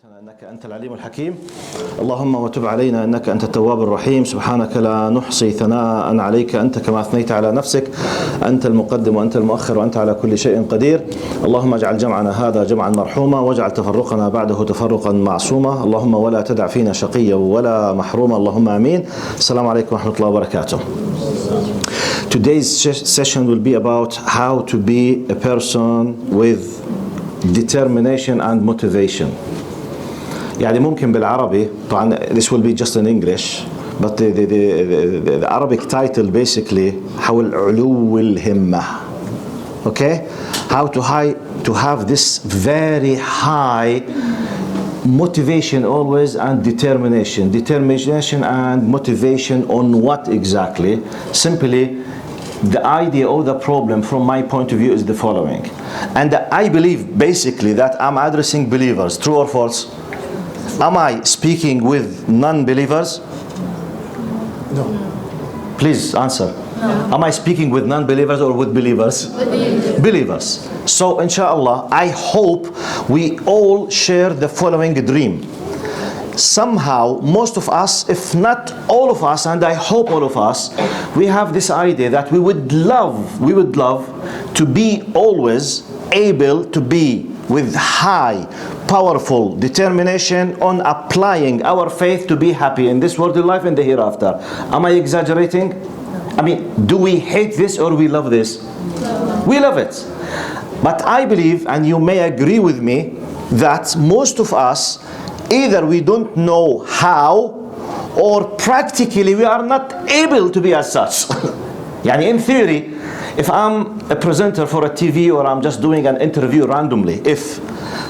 علمتنا أنك أنت العليم الحكيم. اللهم وتب علينا أنك أنت التواب الرحيم. سبحانك لا نحصي ثناء عليك أنت كما أثنيت على نفسك. أنت المقدم وأنت المؤخر وأنت على كل شيء قدير. اللهم اجعل جمعنا هذا جمعا مرحوما واجعل تفرقنا بعده تفرقا معصوما. اللهم ولا تدع فينا شقيا ولا محروما. اللهم آمين. السلام عليكم ورحمة الله وبركاته. Today's session will be about how to be a person with determination and motivation. يعني ممكن بالعربي طبعا this will be just in English but the Arabic title basically حول علو الهمة. Okay, how to have this very high motivation always and determination and motivation on what exactly? Simply the idea or the problem from my point of view is the following, and I believe basically that I'm addressing believers. True or false? Am I speaking with non-believers? No. Please answer. No. Am I speaking with non-believers or with believers? Believers. So inshallah, I hope we all share the following dream. Somehow, most of us, if not all of us, and I hope all of us, we have this idea that we would love to be always able to be with high, powerful determination on applying our faith to be happy in this worldly life and the hereafter. Am I exaggerating? I mean, do we hate this or we love this? We love it. But I believe, and you may agree with me, that most of us, either we don't know how or practically we are not able to be as such. Yani in theory, if I'm a presenter for a TV or I'm just doing an interview randomly, if,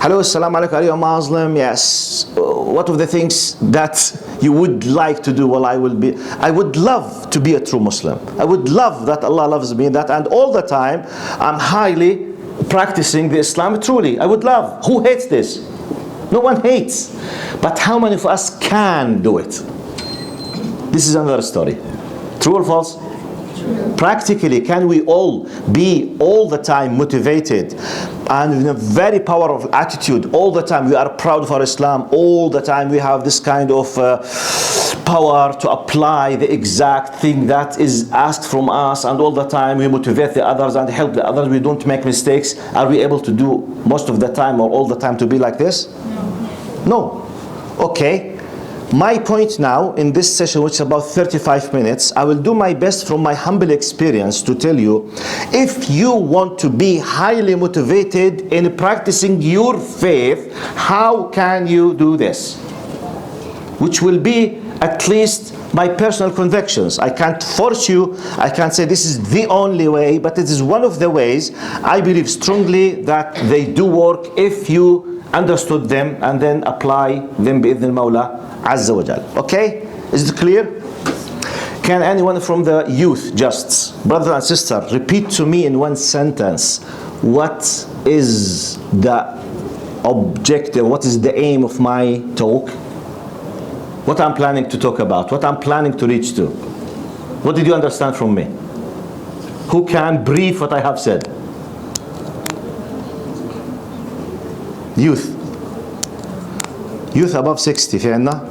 hello, assalamu alaikum, are you a Muslim? Yes. What of the things that you would like to do? Well, I would love to be a true Muslim. I would love that Allah loves me, that, and all the time I'm highly practicing the Islam truly. I would love. Who hates this? No one hates. But how many of us can do it? This is another story. True or false? True. Practically, can we all be all the time motivated and in a very powerful attitude all the time? We are proud of our Islam all the time. We have this kind of power to apply the exact thing that is asked from us, and all the time we motivate the others and help the others. We don't make mistakes. Are we able to do most of the time or all the time to be like this? No. Okay. My point now in this session, which is about 35 minutes, I will do my best from my humble experience to tell you, if you want to be highly motivated in practicing your faith, how can you do this? Which will be at least my personal convictions. I can't force you, I can't say this is the only way, but it is one of the ways I believe strongly that they do work if you understood them and then apply them بإذن المولى عز وجل. Okay? Is it clear? Can anyone from the youth, just brother and sister, repeat to me in one sentence what is the objective, what is the aim of my talk? What I'm planning to talk about, what I'm planning to reach to. What did you understand from me? Who can brief what I have said? Youth. Youth above 60 في عنا?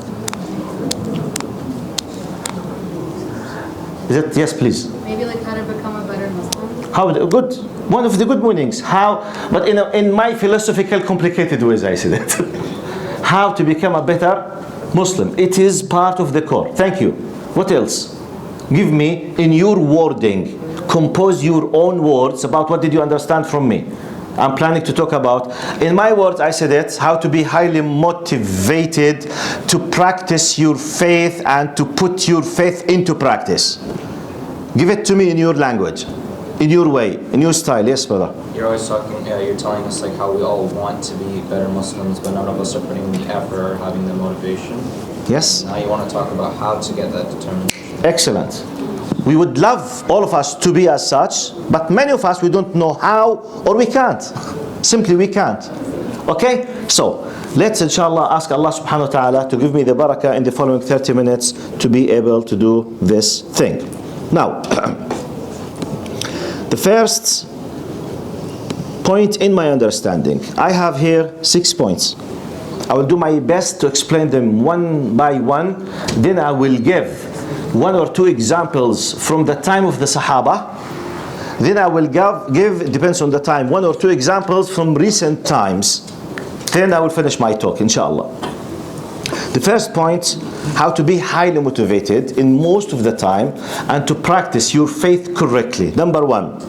Is it? Yes, please. Maybe like how to become a better Muslim. How good? One of the good meanings. How? But in my philosophical, complicated ways, I said it. How to become a better Muslim. It is part of the core. Thank you. What else? Give me in your wording. Compose your own words about what did you understand from me. I'm planning to talk about. In my words, I said it, how to be highly motivated to practice your faith and to put your faith into practice. Give it to me in your language, in your way, in your style. Yes, brother. You're always talking, you're telling us like how we all want to be better Muslims, but none of us are putting the effort or having the motivation. Yes. Now you want to talk about how to get that determination. Excellent. We would love all of us to be as such, but many of us we don't know how, or we can't. Simply we can't. Okay? So let's inshallah ask Allah subhanahu wa ta'ala to give me the barakah in the following 30 minutes to be able to do this thing. Now, the first point in my understanding, I have here 6 points. I will do my best to explain them one by one. Then I will give one or two examples from the time of the Sahaba. Then I will give, it depends on the time, one or two examples from recent times. Then I will finish my talk, inshallah. The first point, how to be highly motivated in most of the time and to practice your faith correctly. Number one,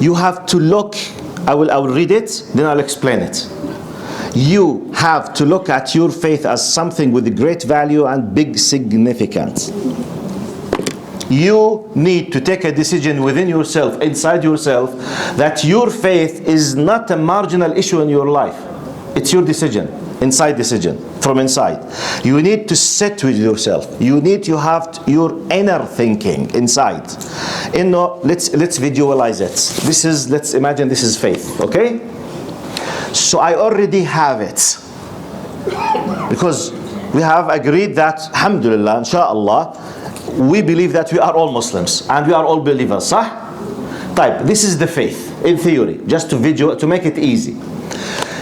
you have to look, I will read it, then I'll explain it. You have to look at your faith as something with great value and big significance. You need to take a decision within yourself, inside yourself, that your faith is not a marginal issue in your life. It's your decision, inside decision, from inside. You need to sit with yourself. You need to have your inner thinking inside. Let's visualize it. Let's imagine this is faith, okay? So I already have it. Because we have agreed that, alhamdulillah, inshallah, we believe that we are all Muslims and we are all believers, صح? Type. This is the faith in theory, just to make it easy.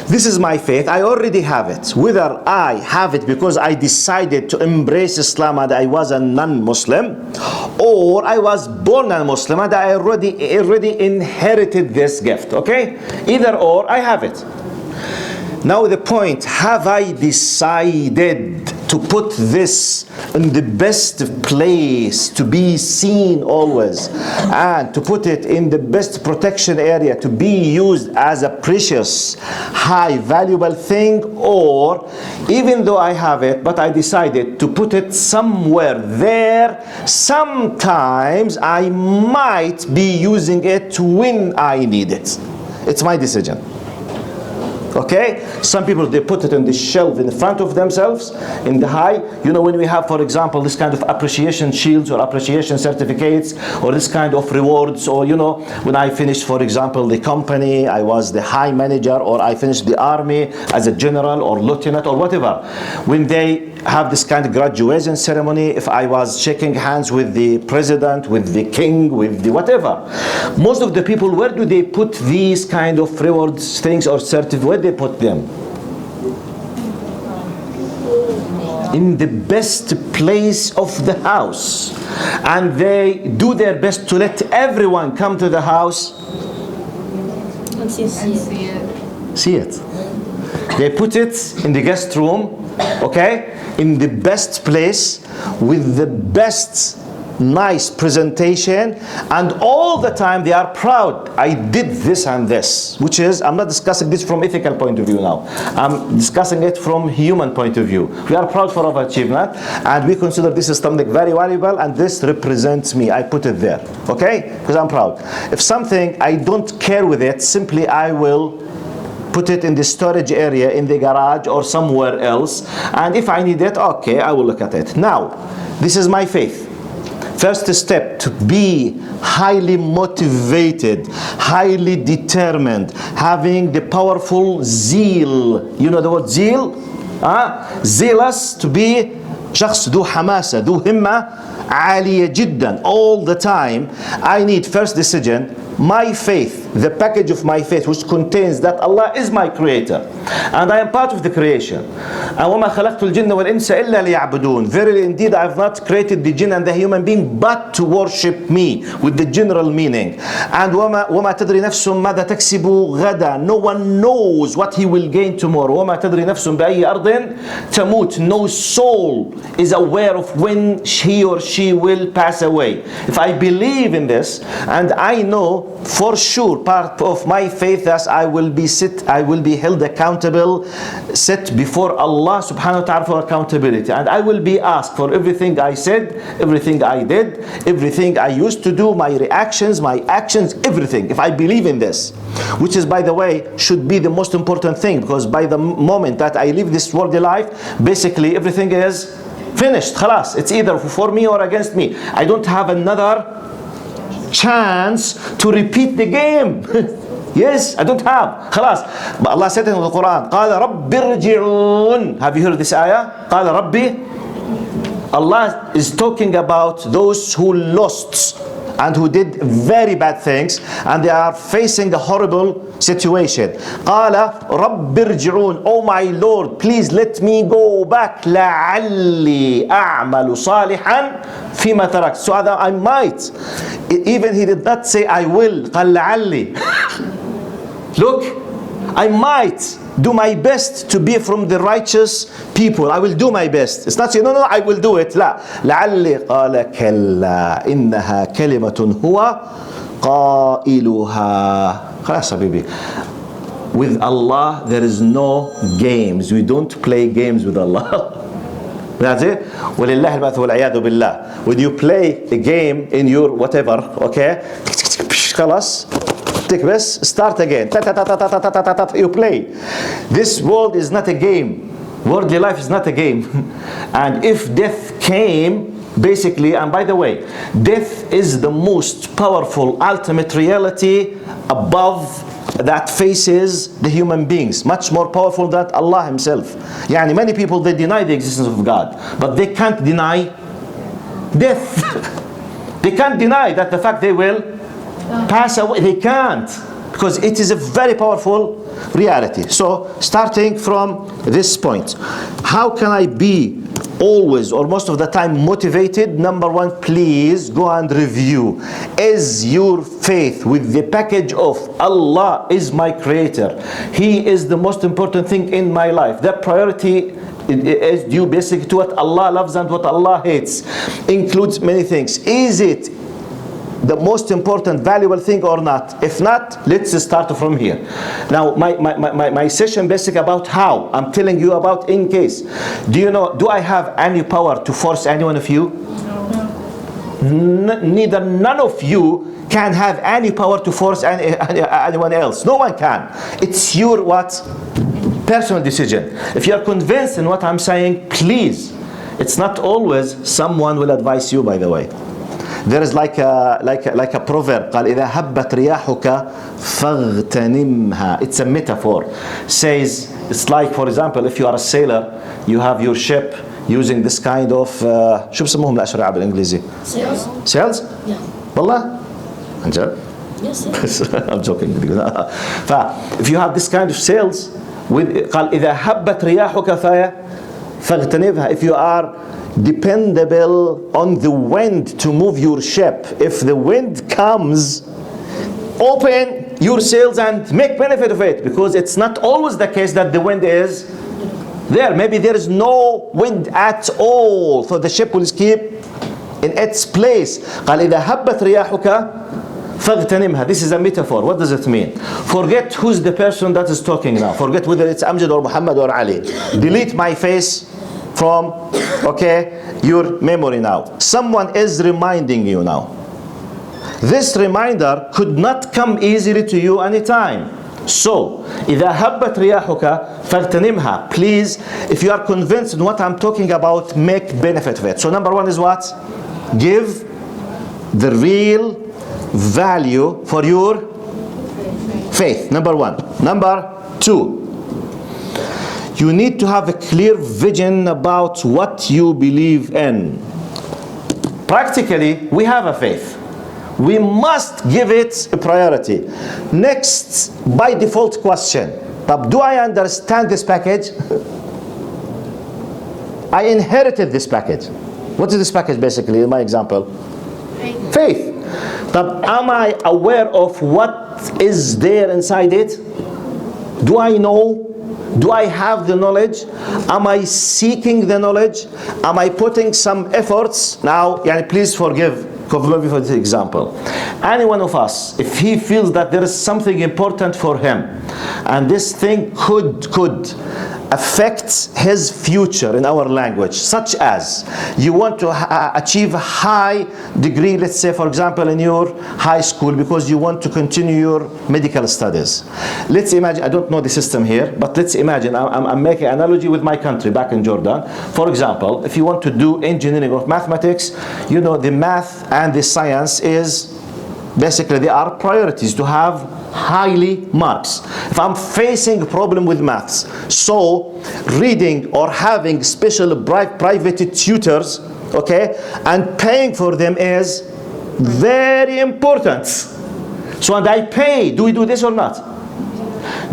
This is my faith. I already have it. Whether I have it because I decided to embrace Islam and I was a non-Muslim, or I was born a Muslim and I already inherited this gift. Okay? Either or, I have it. Now the point, have I decided to put this in the best place to be seen always, and to put it in the best protection area to be used as a precious, high, valuable thing? Or even though I have it, but I decided to put it somewhere there, sometimes I might be using it when I need it. It's my decision. Okay? Some people, they put it on the shelf in front of themselves, in the high. You know, when we have, for example, this kind of appreciation shields or appreciation certificates or this kind of rewards, or, you know, when I finished, for example, the company, I was the high manager, or I finished the army as a general or lieutenant or whatever. When they have this kind of graduation ceremony, if I was shaking hands with the president, with the king, with the whatever. Most of the people, where do they put these kind of rewards things or certificates? Where they put them? In the best place of the house. And they do their best to let everyone come to the house And see it. see it. They put it in the guest room, okay, in the best place with the best nice presentation, and all the time they are proud. I did this and this, which is, I'm not discussing this from ethical point of view now. I'm discussing it from human point of view. We are proud for our achievement and we consider this is something very valuable and this represents me. I put it there, okay? Because I'm proud. If something I don't care with it, simply I will put it in the storage area in the garage or somewhere else, and if I need it, okay, I will look at it. Now, this is my faith. First step, to be highly motivated, highly determined, having the powerful zeal. You know the word zeal? Zealous, to be شخص ذو حماسة, ذو همة عالية جدا. All the time, I need first decision, my faith, the package of my faith, which contains that Allah is my creator and I am part of the creation. And وَمَا خَلَقْتُ الْجِنَّ وَالْإِنسَ إِلَّا لِيَعْبُدُونَ. Verily indeed I have not created the jinn and the human being but to worship me, with the general meaning. And وَمَا تَدْرِي نَفْسٌ مَاذَا تَكْسِبُ غَدًا. No one knows what he will gain tomorrow. وَمَا تَدْرِي نَفْسٌ بِأَيِّ أَرْضٍ تَمُوتُ. No soul is aware of when he or she will pass away. If I believe in this, and I know for sure part of my faith that I will be held accountable, set before Allah subhanahu wa ta'ala for accountability, and I will be asked for everything I said, everything I did, everything I used to do, my reactions, my actions, everything. If I believe in this, which is, by the way, should be the most important thing, because by the moment that I live this worldly life, basically everything is finished. Khalas. It's either for me or against me. I don't have another chance to repeat the game. Yes, I don't have. Khalas. But Allah said in the Quran, قَالَ رَبِّ ارْجِعُونَ. Have you heard this ayah? قَالَ رَبِّ. Allah is talking about those who lost and who did very bad things, and they are facing a horrible situation. قال رب ارجعون, oh my Lord, please let me go back, لعلي أعمل صالحا فيما تركت, so that I might. Even he did not say I will, قال لعلي. Look, I might do my best to be from the righteous people. I will do my best. It's not saying, no, I will do it. لا. لعلي قال كلا إنها كلمة هو قائلها. خلاص حبيبي. With Allah, there is no games. We don't play games with Allah. That's it. ولله المثل والعياذ بالله. When you play a game in your whatever, okay? خلاص. بس start again. You play. This world is not a game. Worldly life is not a game. And if death came, basically, and by the way, death is the most powerful ultimate reality above that faces the human beings, much more powerful than Allah himself. Yani many people, they deny the existence of God, but they can't deny death. They can't deny that the fact they will pass away. They can't, because it is a very powerful reality. So starting from this point, how can I be always or most of the time motivated? Number one, please go and review. Is your faith with the package of Allah is my creator, He is the most important thing in my life, that priority is due basically to what Allah loves and what Allah hates, includes many things. Is it the most important valuable thing or not? If not, let's start from here. Now my session basically about how I'm telling you about in case. Do you know, do I have any power to force any one of you? Neither none of you can have any power to force anyone else. No one can. It's your what? Personal decision. If you are convinced in what I'm saying, please. It's not always someone will advise you, by the way. There is like a proverb, قال إذا هبت رياحك فاغتنمها. It's a metaphor. Says, it's like, for example, if you are a sailor, you have your ship using this kind of شو بسموهم الأشرعة بالإنجليزي؟ Sails? Sails? Yeah. والله؟ أنجد؟ Yes. I'm joking. If you have this kind of sails, with قال إذا هبت رياحك فاغتنمها. If you are dependable on the wind to move your ship, if the wind comes, open your sails and make benefit of it, because it's not always the case that the wind is there. Maybe there is no wind at all, so the ship will keep in its place. قال إذا هبت رياحك فاغتنمها. This is a metaphor. What does it mean? Forget who's the person that is talking now. Forget whether it's Amjad or Muhammad or Ali. Delete my face from, okay, your memory now. Someone is reminding you now. This reminder could not come easily to you anytime. So, إذا هبت رياحك فاغتنمها. Please, if you are convinced in what I'm talking about, make benefit of it. So number one is what? Give the real value for your faith. Number one. Number two, you need to have a clear vision about what you believe in. Practically, we have a faith. We must give it a priority. Next, by default question, but do I understand this package? I inherited this package. What is this package basically in my example? Faith. But am I aware of what is there inside it? Do I know? Do I have the knowledge? Am I seeking the knowledge? Am I putting some efforts? Now, please forgive me for this example. Any one of us, if he feels that there is something important for him, and this thing could affect his future in our language, such as you want to achieve a high degree, let's say for example in your high school, because you want to continue your medical studies. Let's imagine, I don't know the system here, but let's imagine, I'm making an analogy with my country back in Jordan. For example, if you want to do engineering or mathematics, you know the math and the science is basically, they are priorities to have highly marks. If I'm facing a problem with maths, so reading or having special private tutors, okay, and paying for them is Very important. So, and I pay. Do we do this or not?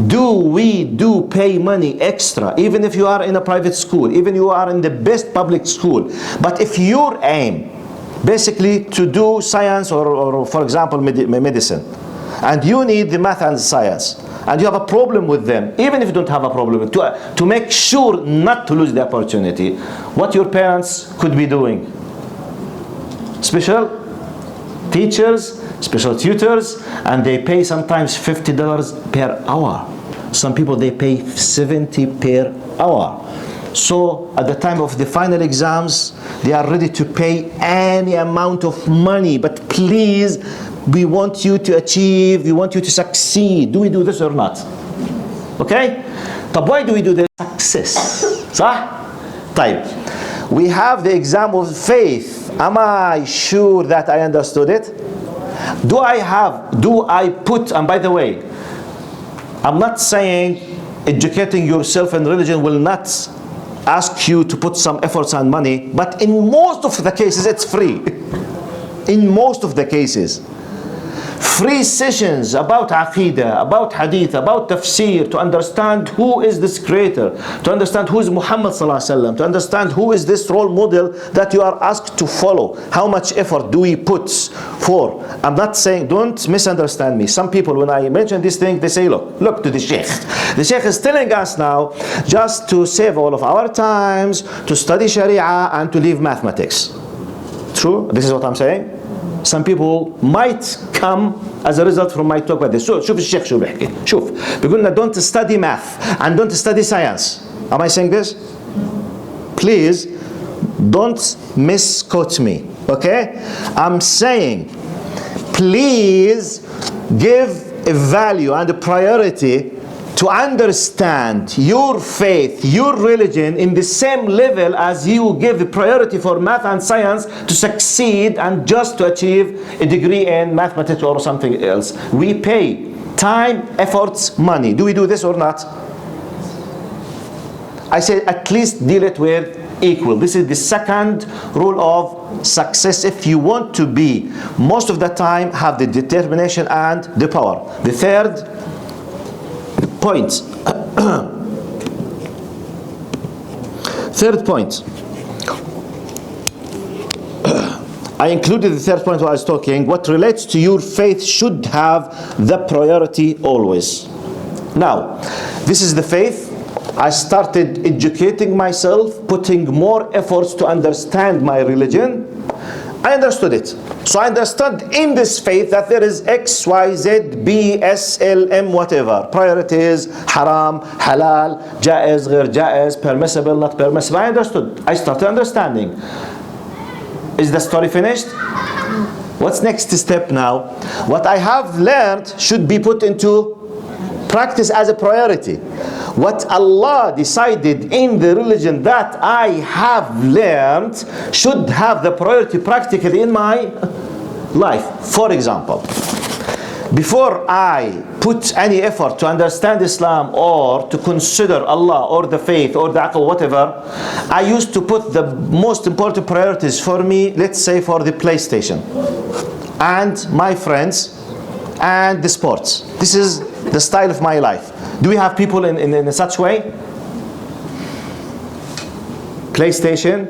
Do we pay money extra, even if you are in a private school, even you are in the best public school? But if your aim, basically to do science or for example, medicine, and you need the math and science, and you have a problem with them, even if you don't have a problem, to make sure not to lose the opportunity, what your parents could be doing? Special teachers, special tutors, and they pay sometimes $50 per hour. Some people, they pay $70 per hour. So at the time of the final exams, they are ready to pay any amount of money. But please, we want you to achieve, we want you to succeed. Do we do this or not? Okay? But why do we do this? Success. صح? طيب. We have the exam of faith. Am I sure that I understood it? Do I put, and by the way, I'm not saying educating yourself in religion will not ask you to put some efforts and money, but in most of the cases it's free. In most of the cases. Free sessions about Aqidah, about Hadith, about Tafsir, to understand who is this creator, to understand who is Muhammad Sallallahu Alaihi Wasallam, to understand who is this role model that you are asked to follow. How much effort do we put for? I'm not saying, don't misunderstand me. Some people, when I mention this thing, they say, look to the Sheikh. The Sheikh is telling us now just to save all of our times, to study Sharia and to leave mathematics. True? This is what I'm saying. Some people might come as a result from my talk about this. So, شوف الشيخ شو بيحكي. شوف بيقولنا don't study math and don't study science. Am I saying this? Please don't misquote me. Okay? I'm saying please give a value and a priority to understand your faith, your religion in the same level as you give priority for math and science to succeed and just to achieve a degree in mathematics or something else. We pay time, efforts, money. Do we do this or not? I say at least deal it with equal. This is the second rule of success. If you want to be, most of the time, have the determination and the power. The third point. Third point. I included the third point while I was talking. What relates to your faith should have the priority always. Now, this is the faith. I started educating myself, putting more efforts to understand my religion. I understood it. So I understood in this faith that there is X, Y, Z, B, S, L, M, whatever. Priorities, haram, halal, jaiz, ghair jaiz, permissible, not permissible. I understood. I started understanding. Is the story finished? What's next step now? What I have learned should be put into practice as a priority. What Allah decided in the religion that I have learned should have the priority practically in my life. For example, before I put any effort to understand Islam or to consider Allah or the faith or the aql, whatever, I used to put the most important priorities for me, let's say for the PlayStation and my friends and the sports. This is the style of my life. Do we have people in such way? PlayStation,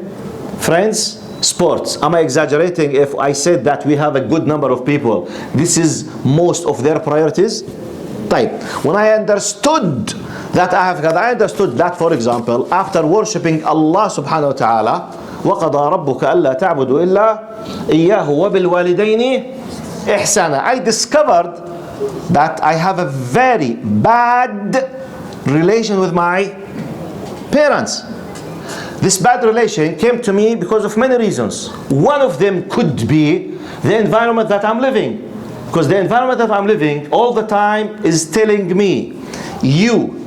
friends, sports. Am I exaggerating if I said that we have a good number of people? This is most of their priorities. Type. When I understood that I understood that, for example, after worshipping Allah subhanahu wa ta'ala, وَقَضَى رَبُّكَ أَلَّا تَعْبُدُوا إِلَّا إِيَّاهُ وَبِالْوَالِدَيْنِ إِحْسَانًا. I discovered that I have a very bad relation with my parents. This bad relation came to me because of many reasons. One of them could be the environment that I'm living. Because the environment that I'm living all the time is telling me, you,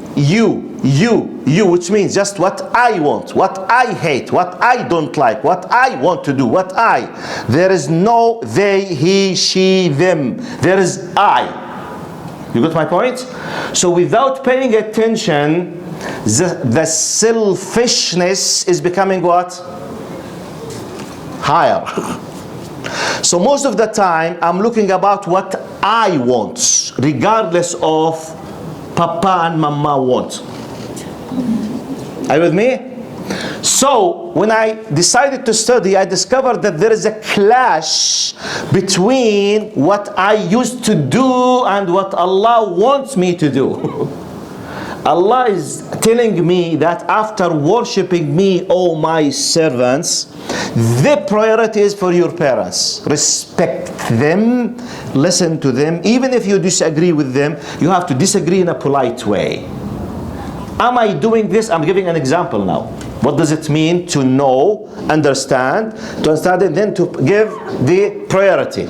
which means just what I want, what I hate, what I don't like, what I want to do, what I. There is no they, he, she, them. There is I. You got my point? So without paying attention, the selfishness is becoming what? Higher. So most of the time, I'm looking about what I want, regardless of Papa and Mama want. Are you with me? So when I decided to study, I discovered that there is a clash between what I used to do and what Allah wants me to do. Allah is telling me that after worshiping me, oh my servants, the priority is for your parents. Respect them, listen to them. Even if you disagree with them, you have to disagree in a polite way. Am I doing this? I'm giving an example now. What does it mean to know, understand, and then to give the priority?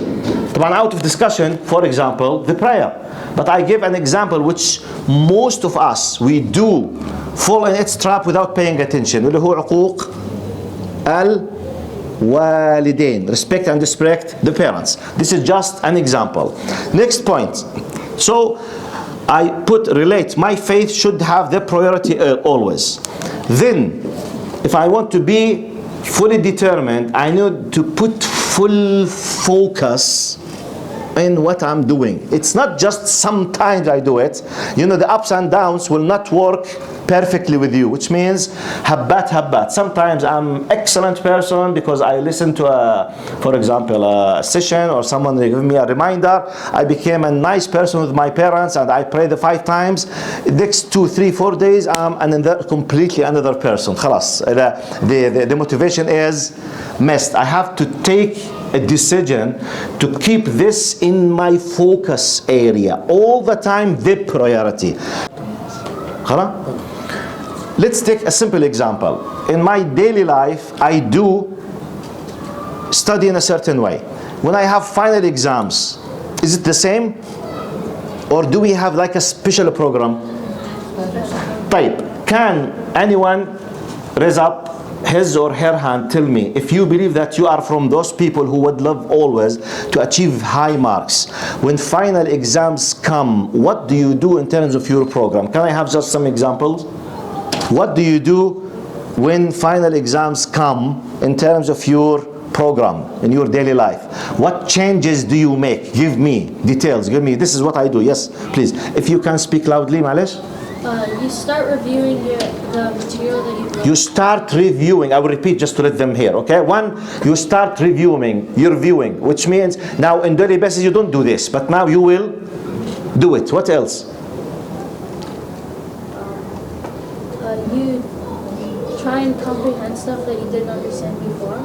طبعا out of discussion, for example, the prayer. But I give an example which most of us, we do fall in its trap without paying attention. اللي هو عقوق الوالدين. Respect and respect the parents. This is just an example. Next point. So I relate, my faith should have the priority always. Then, if I want to be fully determined, I need to put full focus in what I'm doing. It's not just sometimes I do it. You know, the ups and downs will not work perfectly with you, which means habbat. Sometimes I'm excellent person because I listen to for example, a session or someone give me a reminder. I became a nice person with my parents and I pray the 5 times. Next 2, 3, 4 days, I'm completely another person. خلاص. The motivation is missed. I have to take a decision to keep this in my focus area all the time, the priority. Let's take a simple example. In my daily life, I do study in a certain way. When I have final exams, is it the same? Or do we have like a special program? Type. Can anyone raise up his or her hand, tell me if you believe that you are from those people who would love always to achieve high marks. When final exams come, what do you do in terms of your program? Can I have just some examples? What do you do when final exams come in terms of your program in your daily life? What changes do you make? Give me details. Give me, this is what I do. Yes, please. If you can speak loudly, Malish. You start reviewing the material that you wrote. You start reviewing. I will repeat just to let them hear. Okay. One, you start reviewing. You're reviewing, which means now in daily basis you don't do this, but now you will do it. What else? You try and comprehend stuff that you didn't understand before.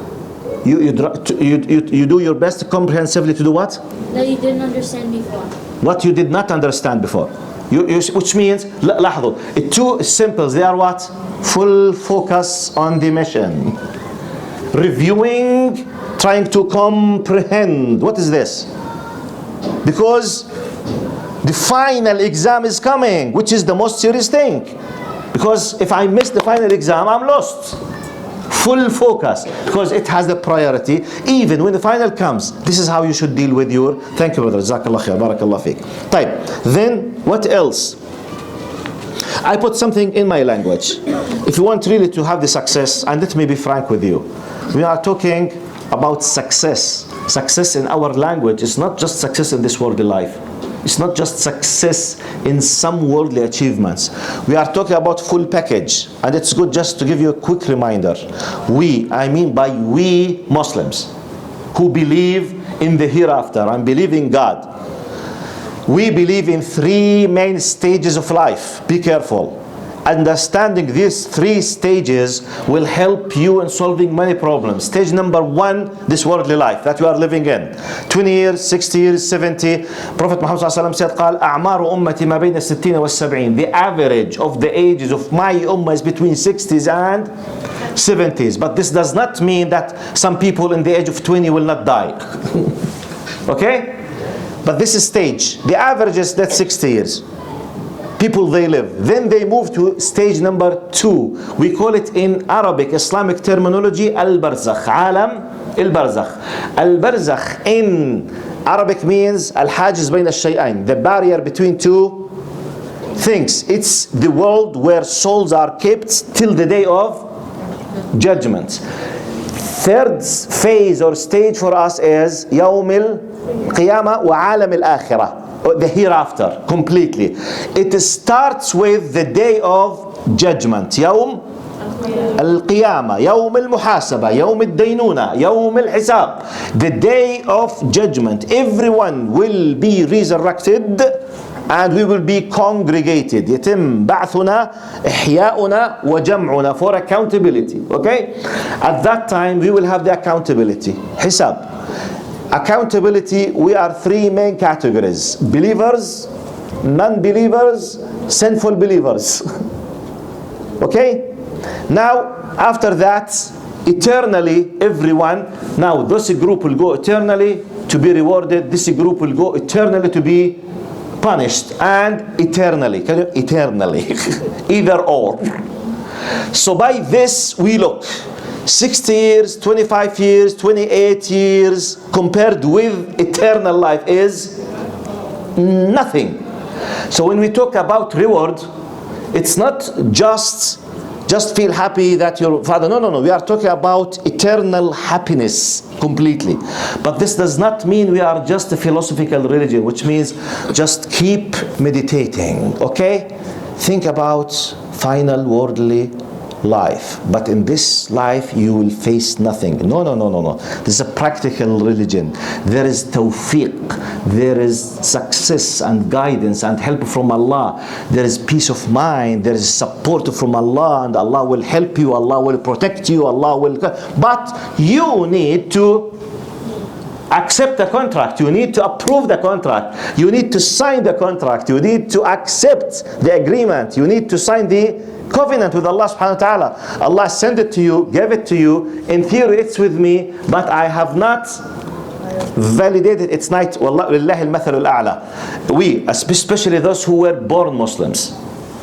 You do your best comprehensively to do what? That you didn't understand before. What you did not understand before. Which means, لاحظوا, two simples, they are what? Full focus on the mission. Reviewing, trying to comprehend. What is this? Because the final exam is coming, which is the most serious thing. Because if I miss the final exam, I'm lost. Full focus, because it has the priority. Even when the final comes, this is how you should deal with your. Thank you, brother. Jazakallah khair. Barakallah fiqh. Type. Then what else? I put something in my language. If you want really to have the success, and let me be frank with you, we are talking about success. Success in our language is not just success in this worldly life. It's not just success in some worldly achievements. We are talking about full package. And it's good just to give you a quick reminder. I mean by we Muslims who believe in the hereafter and believe in God. We believe in 3 main stages of life. Be careful. Understanding these 3 stages will help you in solving many problems. Stage number 1, this worldly life that you are living in. 20 years, 60 years, 70. Prophet Muhammad said, قال أعمار أمتي ما بين الستين والسبعين. The average of the ages of my ummah is between 60s and 70s. But this does not mean that some people in the age of 20 will not die. Okay? But this is stage. The average is that 60 years. People they live. Then they move to stage number 2. We call it in Arabic, Islamic terminology, al-barzakh. Alam al-barzakh. Al-barzakh in Arabic means al-hajiz bayn al-shay'ain, the barrier between 2 things. It's the world where souls are kept till the day of judgment. Third phase or stage for us is يوم القيامة وعالم الآخرة, the hereafter completely. It starts with the day of judgment, يوم القيامة, يوم المحاسبة, يوم الدينونة, يوم الحساب, the day of judgment. Everyone will be resurrected and we will be congregated. يتم بعثنا إحياؤنا وجمعنا for accountability. Okay? At that time we will have the accountability. حساب. Accountability, we are three main categories: believers, non-believers, sinful believers. Okay? Now, after that, eternally, everyone, now this group will go eternally to be rewarded, this group will go eternally to be punished, and eternally, eternally, either or. So by this we look, 60 years, 25 years, 28 years, compared with eternal life is nothing. So when we talk about reward, it's not just feel happy that your father, no, we are talking about eternal happiness completely. But this does not mean we are just a philosophical religion, which means just keep meditating, okay? Think about final worldly life, but in this life you will face nothing. No. This is a practical religion. There is tawfiq, there is success and guidance and help from Allah. There is peace of mind, there is support from Allah, and Allah will help you, Allah will protect you, Allah will. But you need to accept the contract, you need to approve the contract, you need to sign the contract, you need to accept the agreement, you need to sign the covenant with Allah subhanahu wa ta'ala. Allah sent it to you, gave it to you. In theory it's with me, but I have not validated its night. Wallahi al-mathalu al-a'la. We, especially those who were born Muslims,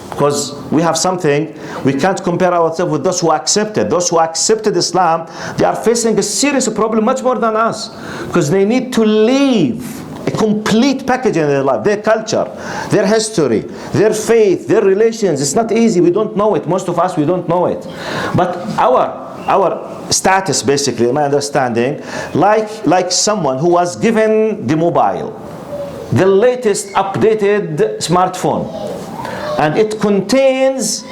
because we have something, we can't compare ourselves with those who accepted. Those who accepted Islam, they are facing a serious problem, much more than us, because they need to leave a complete package in their life, their culture, their history, their faith, their relations. It's not easy, we don't know it. Most of us, we don't know it. But our status, basically, in my understanding, like someone who was given the mobile, the latest updated smartphone, and it contains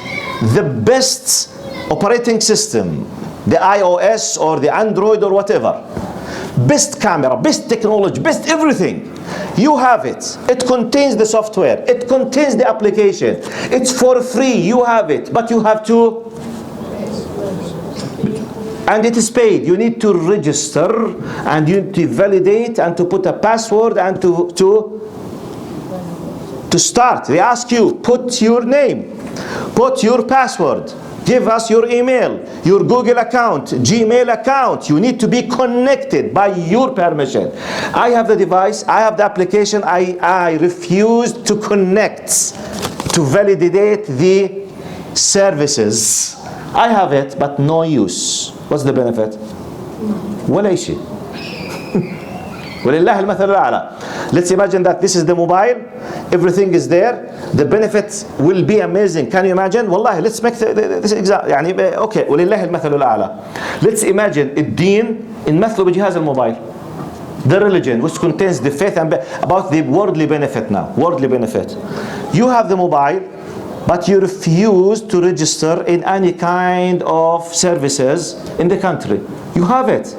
the best operating system, the iOS or the Android or whatever, best camera, best technology, best everything. You have it. It contains the software, it contains the application, it's for free, you have it, but you have to, and it is paid. You need to register and you need to validate and to put a password and to start. They ask you, put your name, put your password, give us your email, your Google account, Gmail account. You need to be connected by your permission. I have the device, I have the application, I refuse to connect to validate the services. I have it, but no use. What's the benefit? ولا شيء. ولله المثل الأعلى. Let's imagine that this is the mobile, everything is there, the benefits will be amazing. Can you imagine? Wallahi, let's make this example. يعني okay, ولله المثل الأعلى. Let's imagine الدين نمثله بجهاز الموبايل. The religion, which contains the faith and about the worldly benefit now. Worldly benefit. You have the mobile, but you refuse to register in any kind of services in the country. You have it.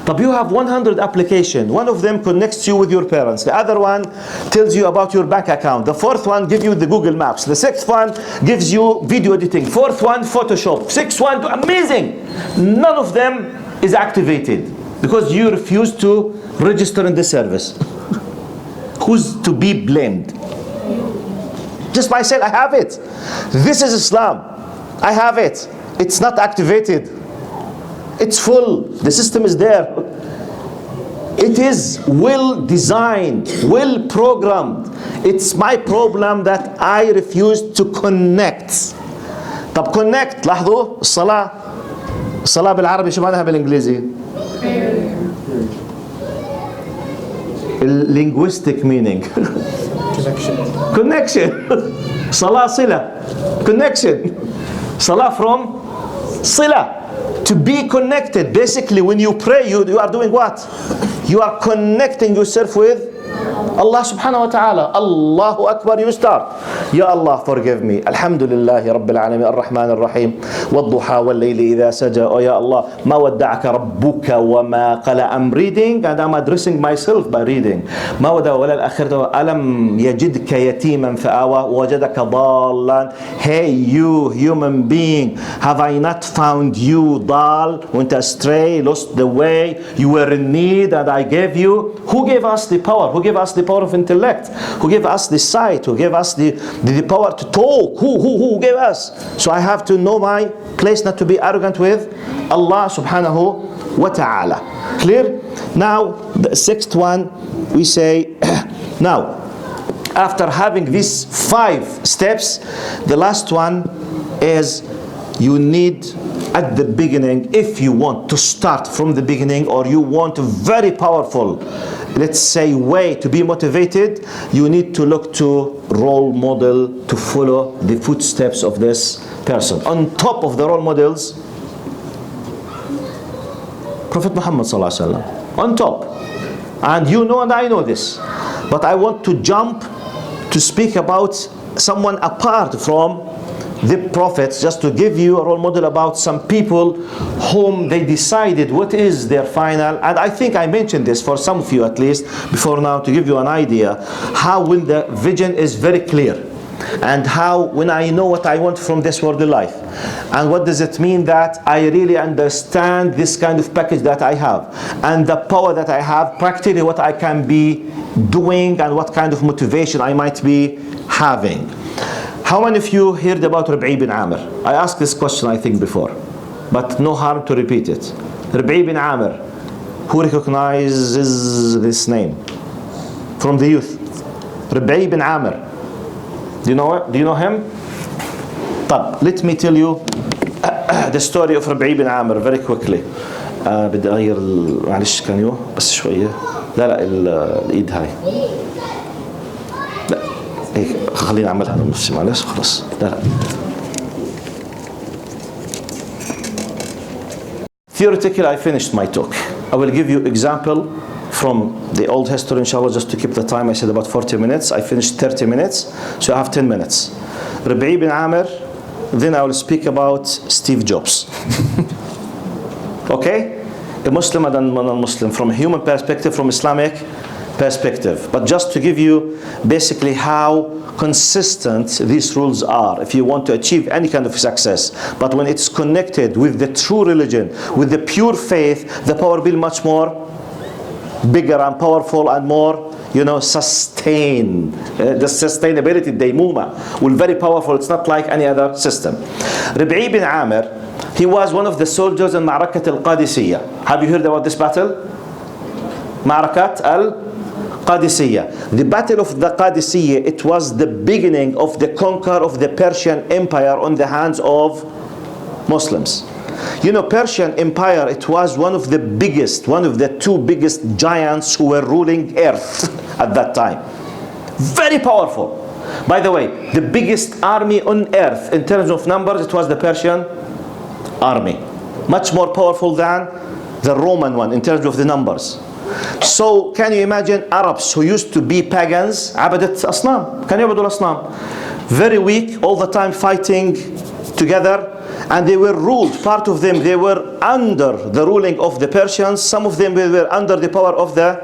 But you have 100 applications. One of them connects you with your parents. The other one tells you about your bank account. The fourth one gives you the Google Maps. The sixth one gives you video editing. Fourth one, Photoshop. Sixth one, amazing. None of them is activated because you refuse to register in the service. Who's to be blamed? Just myself, I have it. This is Islam. I have it. It's not activated. It's full. The system is there. It is well designed, well programmed. It's my problem that I refuse to connect. طب connect. لاحظوا الصلاة. الصلاة بالعربي شو معناها بالإنجليزي؟ linguistic meaning. Connection. صلاة صلة. Connection. صلاة from Sila, to be connected. Basically, when you pray, you are doing what? You are connecting yourself with Allah subhanahu wa ta'ala. Allahu Akbar, you start. Ya Allah, forgive me. Alhamdulillahi Rabbil Alameen, Ar-Rahman Ar-Rahim. Wadduha wal-layli idha saja. Oh Ya Allah, ma wadda'aka rabbuka wa ma qala. I'm reading and I'm addressing myself by reading. Ma wada wala al-akhirata alam yajidka yatiman fa'awa wajadaka dallan. Hey you human being, have I not found you dal, went astray, lost the way, you were in need and I gave you? Who gave us the power? Who gave us the power of intellect? Who gave us the sight? Who gave us the power to talk? Who gave us? So I have to know my place, not to be arrogant with Allah subhanahu wa ta'ala. Clear? Now the sixth one we say now after having these 5 steps, the last one is you need at the beginning, if you want to start from the beginning or you want a very powerful, let's say, way to be motivated, you need to look to role model to follow the footsteps of this person. On top of the role models, Prophet Muhammad sallallahu alaihi wasallam, on top. And you know and I know this, but I want to jump to speak about someone apart from the prophets, just to give you a role model about some people whom they decided what is their final. And I think I mentioned this for some of you at least before now, to give you an idea how when the vision is very clear, and how when I know what I want from this worldly life, and what does it mean that I really understand this kind of package that I have and the power that I have, practically what I can be doing and what kind of motivation I might be having. How many of you heard about Rabi'i bin Amr? I asked this question I think before, but no harm to repeat it. Rabi'i bin Amr, who recognizes this name from the youth? Rabi'i bin Amr. Do you know him? طب, let me tell you the story of Rabi'i bin Amr very quickly. بدي أغير معلش كان يو بس شوية. لا الإيد هاي. لا هيك خليني أعملها أنا بنفسي معلش خلاص. لا. Theoretically, I finished my talk. I will give you example from the old history, inshallah, just to keep the time. I said about 40 minutes. I finished 30 minutes, so I have 10 minutes. Rabi'i bin Amr, then I will speak about Steve Jobs. Okay? A Muslim and a non-Muslim, from a human perspective, from Islamic perspective. But just to give you basically how consistent these rules are if you want to achieve any kind of success. But when it's connected with the true religion, with the pure faith, the power will be much more bigger and powerful and more, sustain. The sustainability, daymuma, will very powerful. It's not like any other system. Rabi'i bin Amr, he was one of the soldiers in Ma'rakat al-Qadisiyah. Have you heard about this battle? Ma'rakat al-Qadisiyah. The battle of the Qadisiyah, it was the beginning of the conquer of the Persian Empire on the hands of Muslims. Persian Empire, it was one of the 2 biggest giants who were ruling earth at that time. Very powerful. By the way, the biggest army on earth in terms of numbers, it was the Persian army. Much more powerful than the Roman one in terms of the numbers. So can you imagine Arabs who used to be pagans, عبدت أصنام, كانوا يعبدوا الأصنام, very weak, all the time fighting together. And they were ruled, part of them, they were under the ruling of the Persians. Some of them were under the power of the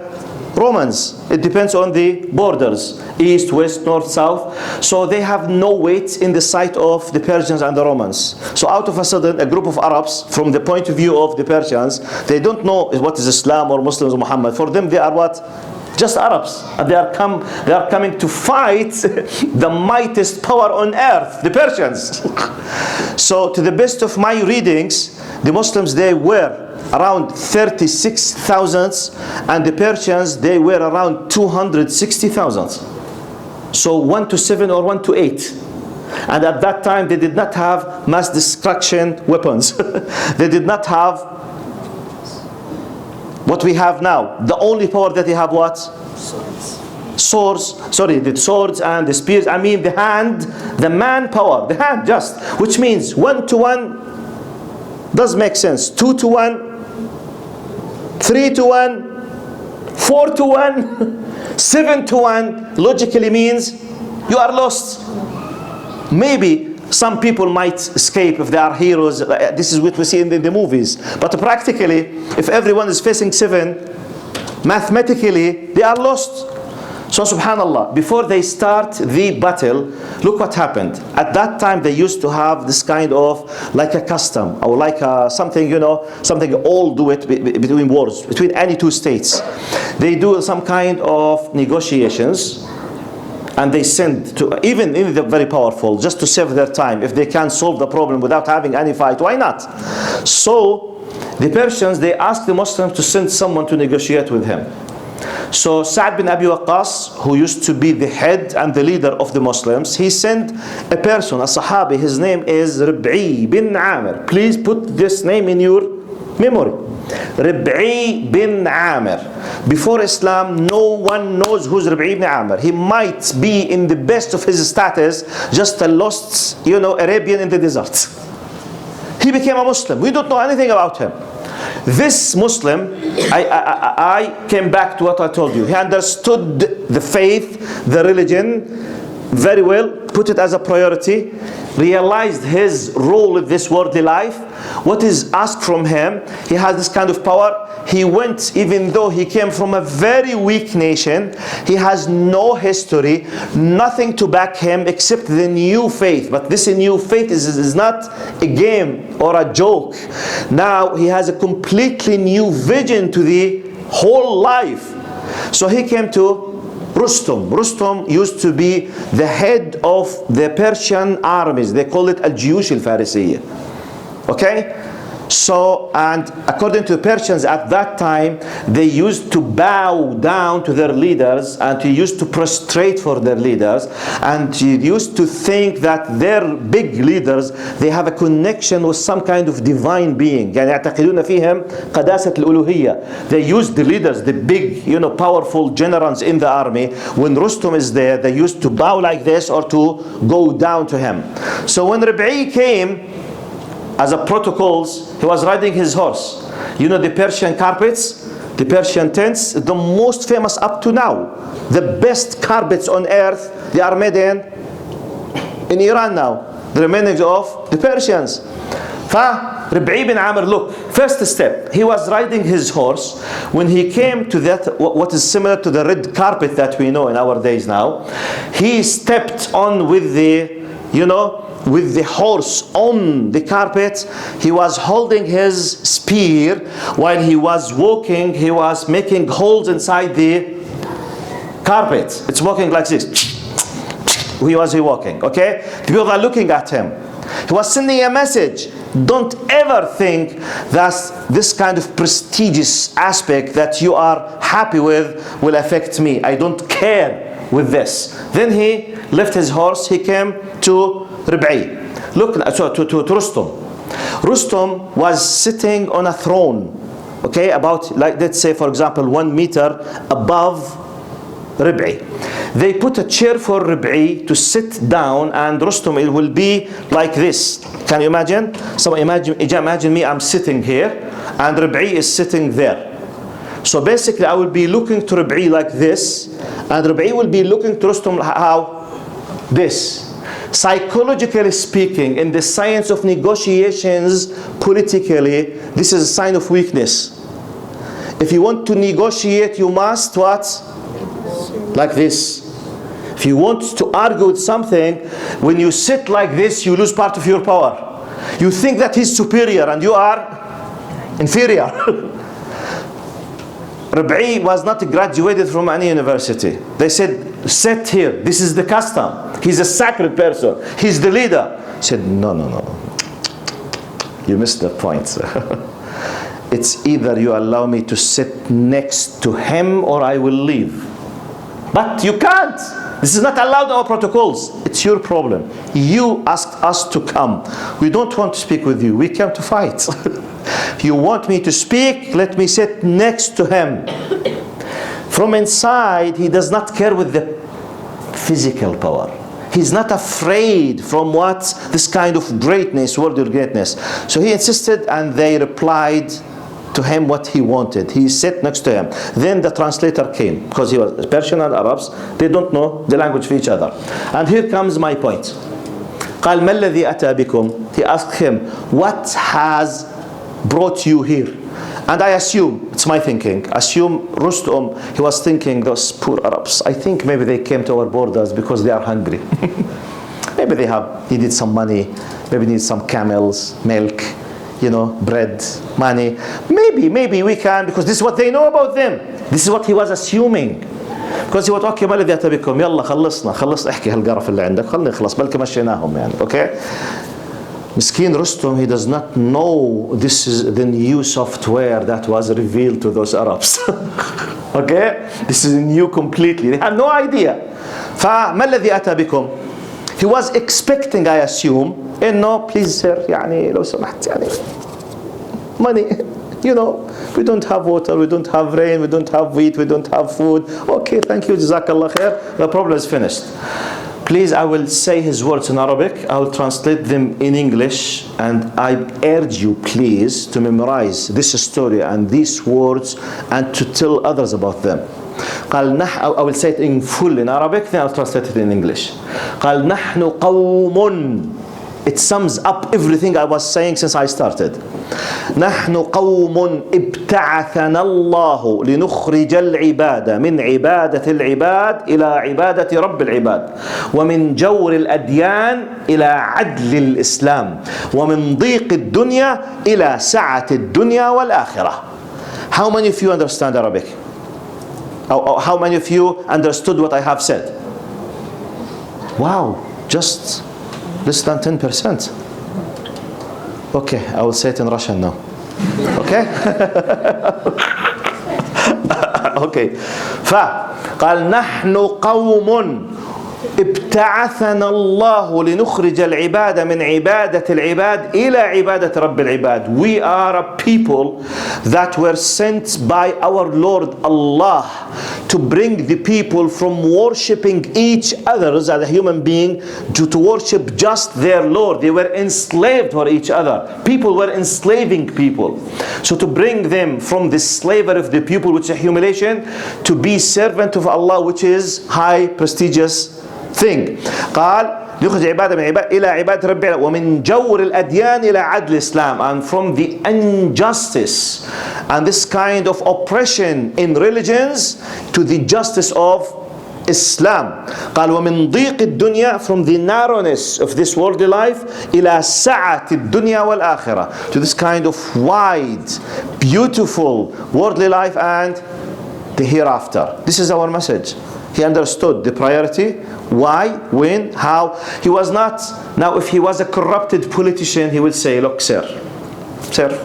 Romans. It depends on the borders, east, west, north, south. So they have no weight in the sight of the Persians and the Romans. So out of a sudden, a group of Arabs, from the point of view of the Persians, they don't know what is Islam or Muslims or Muhammad. For them, they are what? Just Arabs, and they are coming to fight the mightiest power on earth, the Persians. So to the best of my readings, the Muslims, they were around 36,000, and the Persians, they were around 260,000. So 1 to 7 or 1 to 8. And at that time, they did not have mass destruction weapons. They did not have what we have now. The only power that they have, what? Swords. Sorry, the swords and the spears. I mean the hand, the manpower, the hand just. Which means 1 to 1 Does make sense. 2 to 1, 3 to 1, 4 to 1, 7 to 1 logically means you are lost. Maybe some people might escape if they are heroes. This is what we see in the movies. But practically, if everyone is facing 7, mathematically, they are lost. So subhanallah, before they start the battle, look what happened. At that time they used to have this kind of like a custom, or like something, you know, something all do it between wars, between any two states. They do some kind of negotiations, and they send to, even if they're very powerful, just to save their time. If they can solve the problem without having any fight, why not? So the Persians, they asked the Muslims to send someone to negotiate with him. So Sa'd bin Abi Waqqas, who used to be the head and the leader of the Muslims, he sent a person, a Sahabi. His name is Rib'i bin Amir. Please put this name in your memory. Rib'i bin Amir. Before Islam, no one knows who's Rib'i bin Amir. He might be in the best of his status, just a lost, you know, Arabian in the desert. He became a Muslim. We don't know anything about him. This Muslim, I came back to what I told you. He understood the faith, the religion very well, put it as a priority, realized his role in this worldly life, what is asked from him. He has this kind of power. He went, even though he came from a very weak nation, he has no history, nothing to back him except the new faith. But this new faith is not a game or a joke. Now he has a completely new vision to the whole life. So he came to Rustum. Rustum used to be the head of the Persian armies. They call it Al-Jiyush al-Farisiyya. Okay? So, and according to the Persians at that time, they used to bow down to their leaders, and they used to prostrate for their leaders, and they used to think that their big leaders, they have a connection with some kind of divine being. يعني يعتقدون فيهم قداسة الألوهية. They used the leaders, the big, you know, powerful generals in the army. When Rustum is there, they used to bow like this or to go down to him. So when Rib'i came, as a protocols, he was riding his horse. You know the Persian carpets, the Persian tents, the most famous up to now. The best carpets on earth, they are made in Iran now. The remains of the Persians. Rib'i bin Amir, look, first step, he was riding his horse. When he came to that, what is similar to the red carpet that we know in our days now, he stepped on with the, you know, with the horse on the carpet. He was holding his spear. While he was walking, he was making holes inside the carpet. It's walking like this. He was walking, okay? The people are looking at him. He was sending a message. Don't ever think that this kind of prestigious aspect that you are happy with will affect me. I don't care with this. Then he left his horse. He came to Rib'i. Look, to Rustum. Rustum was sitting on a throne, okay, about, like, let's say for example 1 meter above Rib'i. They put a chair for Rib'i to sit down, and Rustum, it will be like this. Can you imagine? So imagine me, I'm sitting here and Rib'i is sitting there. So basically I will be looking to Rib'i like this, and Rib'i will be looking to Rustum how? This. Psychologically speaking, in the science of negotiations politically, this is a sign of weakness. If you want to negotiate, you must what? Like this. If you want to argue with something, when you sit like this, you lose part of your power. You think that he's superior and you are inferior. Rib'i was not graduated from any university. They said, sit here, this is the custom. He's a sacred person, he's the leader. He said, no, you missed the point. It's either you allow me to sit next to him or I will leave. But you can't. This is not allowed in our protocols. It's your problem. You asked us to come. We don't want to speak with you. We came to fight. You want me to speak? Let me sit next to him. From inside, he does not care with the physical power. He's not afraid from what this kind of greatness, worldly greatness. So he insisted, and they replied to him what he wanted. He sat next to him. Then the translator came, because he was Persian and Arabs, they don't know the language of each other. And here comes my point. قال ما الذي أتى بكم? He asked him, what has brought you here? And I assume, it's my thinking, assume Rustum, he was thinking, those poor Arabs, I think maybe they came to our borders because they are hungry. Maybe they needed some money, maybe need some camels, milk, bread, money. Maybe we can, because this is what they know about them. This is what he was assuming. Because he was okay, ما الذي أتى بكم? يلا خلصنا احكي هالقرف اللي عندك، خلنا نخلص بلكي مشيناهم يعني. Okay. Miskin Rustum, he does not know this is the new software that was revealed to those Arabs. Okay? This is new completely. They have no idea. فما الذي أتى بكم? He was expecting, I assume, إنه please sir, يعني لو سمحت يعني money. We don't have water, we don't have rain, we don't have wheat, we don't have food. Okay, thank you, Jazakallah khair. The problem is finished. Please, I will say his words in Arabic. I will translate them in English. And I urge you, please, to memorize this story and these words and to tell others about them. I will say it in full in Arabic, then I'll translate it in English. قال نحن قوم. It sums up everything I was saying since I started. نحن قوم ابتعثنا الله لنخرج العباد من عبادة العباد إلى عبادة رب العباد ومن جور الأديان إلى عدل الإسلام ومن ضيق الدنيا إلى سعة الدنيا والآخرة. How many of you understand Arabic? How many of you understood what I have said? Wow, just less than 10%. Okay, I will say it in Russian now. Okay? Okay. فقال نحن قوم ابتعثنا الله لنخرج العباد من عبادة العباد إلى عبادة رب العباد. We are a people that were sent by our Lord Allah to bring the people from worshipping each other as a human being to worship just their Lord. They were enslaved for each other. People were enslaving people. So to bring them from the slavery of the people, which is humiliation, to be servant of Allah, which is high, prestigious thing. قال يخرج عبادة من عبادة إلى عبادة رب العالمين ومن جور الأديان إلى عدل الإسلام, and from the injustice and this kind of oppression in religions to the justice of Islam. قال ومن ضيق الدنيا, from the narrowness of this worldly life إلى سعة الدنيا والآخرة, to this kind of wide, beautiful worldly life and the hereafter. This is our message. He understood the priority, why, when, how. He was not, now if he was a corrupted politician, he would say, look sir,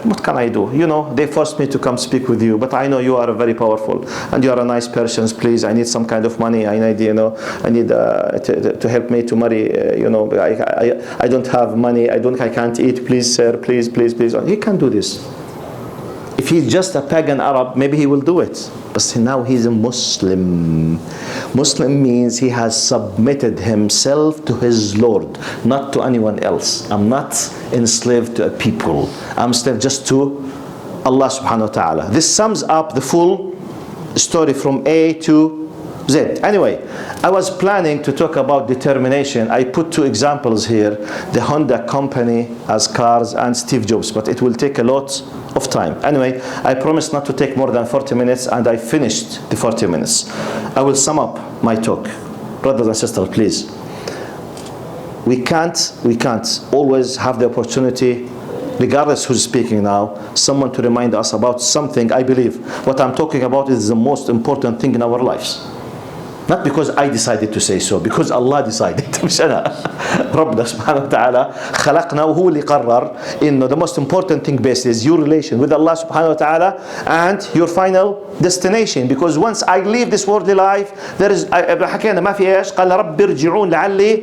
what can I do? They forced me to come speak with you, but I know you are very powerful and you are a nice person. Please, I need some kind of money. I need, I need to help me to marry. I don't have money. I can't eat. Please, sir, please. He can't do this. If he's just a pagan Arab, maybe he will do it. But now he's a Muslim. Muslim means he has submitted himself to his Lord, not to anyone else. I'm not enslaved to a people. I'm enslaved just to Allah subhanahu wa ta'ala. This sums up the full story from A to Z. Anyway, I was planning to talk about determination. I put two examples here, the Honda company as cars and Steve Jobs, but it will take a lot of time. Anyway, I promised not to take more than 40 minutes and I finished the 40 minutes. I will sum up my talk. Brothers and sisters, please. We can't always have the opportunity, regardless who's speaking now, someone to remind us about something. I believe what I'm talking about is the most important thing in our lives. Not because I decided to say so, because Allah decided. مش أنا. ربنا سبحانه وتعالى خلقنا وهو اللي قرر إنه the most important thing based is your relation with Allah subhanahu wa ta'ala and your final destination. Because once I leave this worldly life, there is حكينا ما في إيش قال رب ارجعون لعلي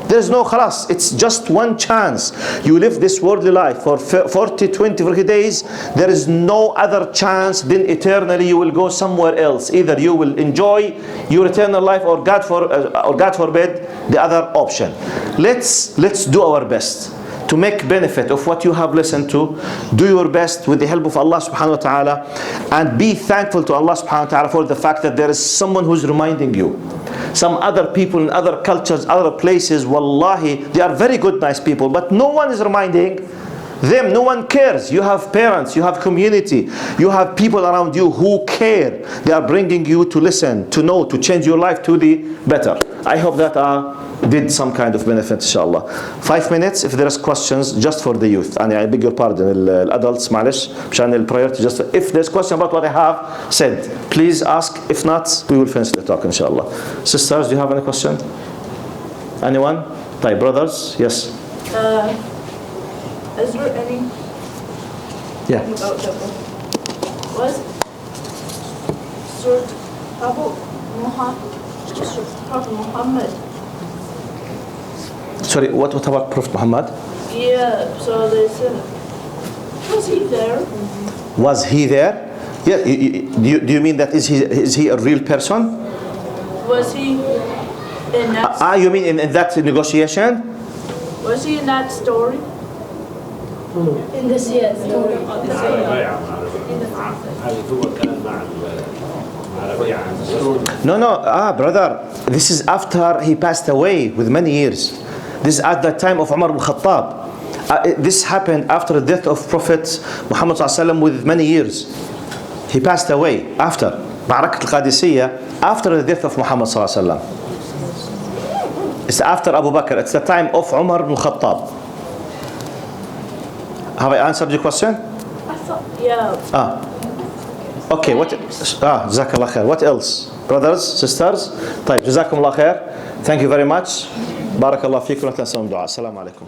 There's no khalas. It's just one chance. You live this worldly life for 40, 20, 40 days. There is no other chance. Then eternally you will go somewhere else. Either you will enjoy your eternal life, or God forbid, the other option. Let's do our best to make benefit of what you have listened to. Do your best with the help of Allah subhanahu wa ta'ala, and be thankful to Allah subhanahu wa ta'ala for the fact that there is someone who's reminding you. Some other people in other cultures, other places, wallahi, they are very good, nice people, but no one is reminding them. No one cares. You have parents, you have community, you have people around you who care. They are bringing you to listen, to know, to change your life to the better. I hope that did some kind of benefit, inshallah. 5 minutes if there is questions, just for the youth. And I beg your pardon, adults, معلش, مشان الpriority. Just if there's question about what I have said, please ask. If not, we will finish the talk, inshallah. Sisters, do you have any question? Anyone? طيب, brothers, yes. Is there any Yeah. about the was Surah Prophet Muhammad? Sorry, what about Prophet Muhammad? Yeah, so they said, was he there? Was he there? Yeah. Do you mean that is he a real person? Was he in that? You mean in that negotiation? Was he in that story? In this year. No, brother. This is after he passed away with many years. This is at the time of Umar ibn Khattab. This happened after the death of Prophet Muhammad ﷺ with many years. He passed away after Ma'arakat al-Qadisiyah, after the death of Muhammad ﷺ. It's after Abu Bakr. It's the time of Umar ibn Khattab. Have I answered your question? I thought, yeah. Okay, what? Jazakallah khair. What else? Brothers, sisters? طيب, جزاكم الله خير. Thank you very much. بارك الله فيكم. لا تنسون الدعاء. السلام عليكم.